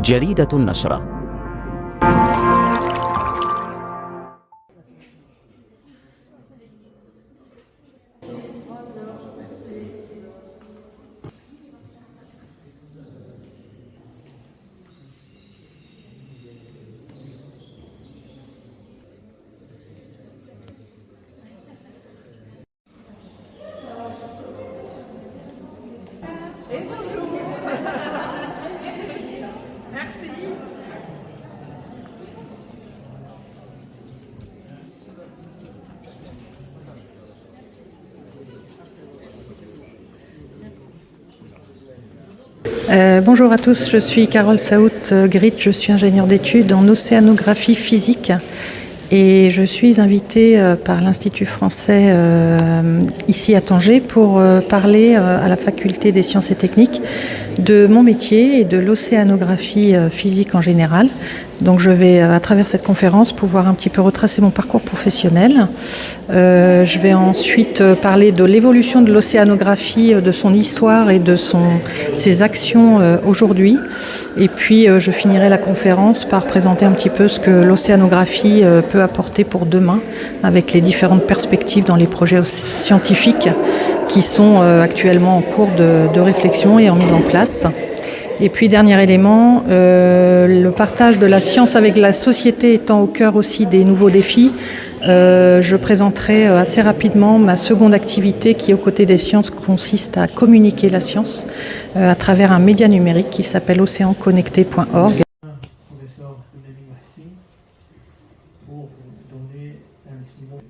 جريدة النشرة. Bonjour à tous, je suis Carole Saout-Grit, je suis ingénieure d'études en océanographie physique et je suis invitée par l'Institut français ici à Tanger pour parler à la faculté des sciences et techniques de mon métier et de l'océanographie physique en général. Donc je vais à travers cette conférence pouvoir un petit peu retracer mon parcours professionnel. Je vais ensuite parler de l'évolution de l'océanographie, de son histoire et de ses actions aujourd'hui. Et puis je finirai la conférence par présenter un petit peu ce que l'océanographie peut apporter pour demain avec les différentes perspectives dans les projets scientifiques qui sont actuellement en cours de réflexion et en mise en place. Et puis dernier élément, le partage de la science avec la société étant au cœur aussi des nouveaux défis, je présenterai assez rapidement ma seconde activité qui, aux côtés des sciences, consiste à communiquer la science à travers un média numérique qui s'appelle oceanconnecté.org. Professeur Frédéric Massy, pour vous donner un petit mot.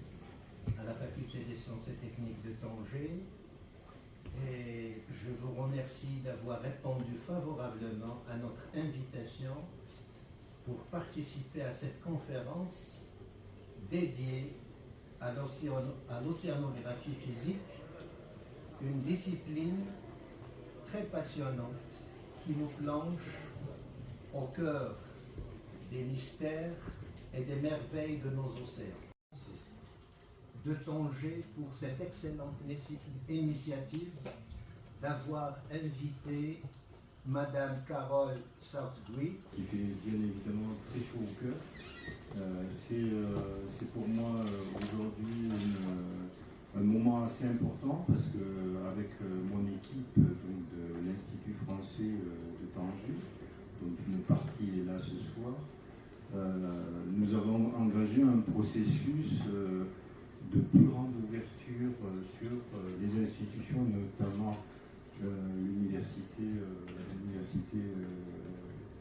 À la faculté des sciences et techniques de Tanger, et je vous remercie d'avoir répondu favorablement à notre invitation pour participer à cette conférence dédiée à l'océanographie physique, une discipline très passionnante qui nous plonge au cœur des mystères et des merveilles de nos océans. De Tanger pour cette excellente initiative d'avoir invité Madame Carole Saout-Grit. Qui fait bien évidemment très chaud au cœur. C'est pour moi aujourd'hui un moment assez important parce que avec mon équipe donc, de l'Institut français de Tanger, donc une partie est là ce soir, nous avons engagé un processus de plus grande ouverture sur les institutions, notamment l'université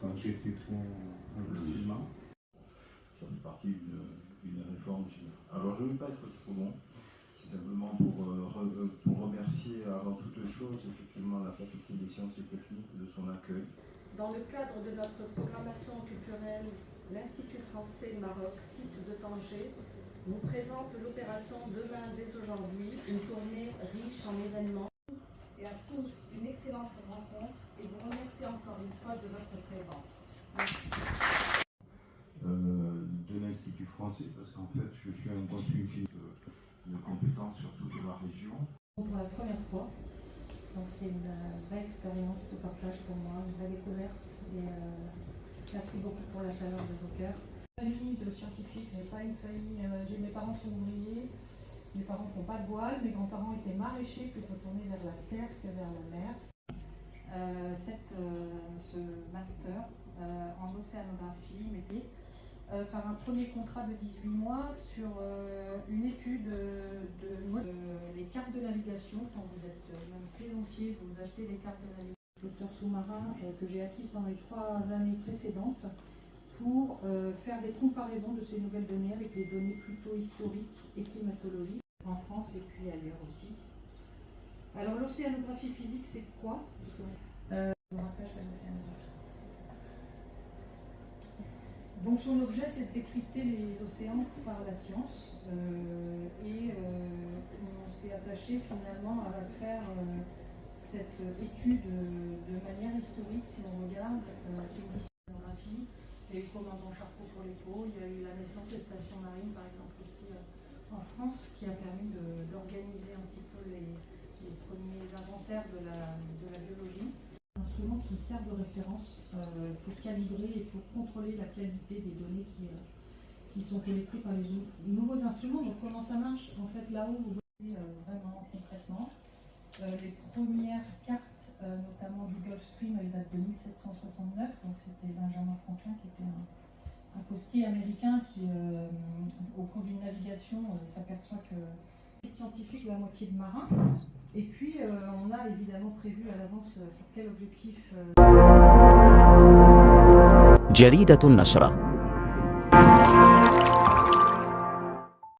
Tanger-Tétouan musulman. Ça fait partie d'une réforme générale. Alors je ne vais pas être trop long, c'est simplement pour remercier avant toute chose effectivement la faculté des sciences et techniques de son accueil. Dans le cadre de notre programmation culturelle, l'Institut français Maroc, site de Tanger, nous présente l'opération Demain dès aujourd'hui, une tournée riche en événements. Et à tous, une excellente rencontre et vous remercie encore une fois de votre présence. Merci. De l'Institut français, parce qu'en fait, je suis un consultant de compétences sur toute la région. Pour la première fois, donc c'est une vraie expérience de partage pour moi, une vraie découverte. Et merci beaucoup pour la chaleur de vos cœurs. Famille de scientifiques, j'ai pas une famille, mes parents sont ouvriers, mes parents font pas de voile, mes grands-parents étaient maraîchers plutôt tournés vers la terre que vers la mer. Ce master en océanographie métier par un premier contrat de 18 mois sur une étude des cartes de navigation. Quand vous êtes même plaisancier, vous achetez des cartes de navigation. Docteur sous-marin que j'ai acquise pendant les 3 années précédentes pour faire des comparaisons de ces nouvelles données avec des données plutôt historiques et climatologiques en France et puis ailleurs aussi. Alors l'océanographie physique, c'est quoi? Donc son objet, c'est de décrypter les océans par la science et on s'est attaché finalement à faire cette étude de manière historique. Si on regarde, c'est une discipline. Il y a eu le commandant Charcot pour les peaux, il y a eu la naissance des stations marines par exemple ici en France qui a permis d'organiser un petit peu les premiers inventaires de la biologie. Un instrument qui qui servent de référence pour calibrer et pour contrôler la qualité des données qui sont collectées par les nouveaux instruments. Donc comment ça marche? En fait, là-haut, vous voyez vraiment concrètement les premières cartes, notamment du Gulf Stream, elles datent de 1769. Donc c'était Benjamin Franklin qui était un postier américain qui, au cours d'une navigation, s'aperçoit que scientifique, la moitié de marins. Et puis, on a évidemment prévu à l'avance pour quel objectif. جريدة النشرة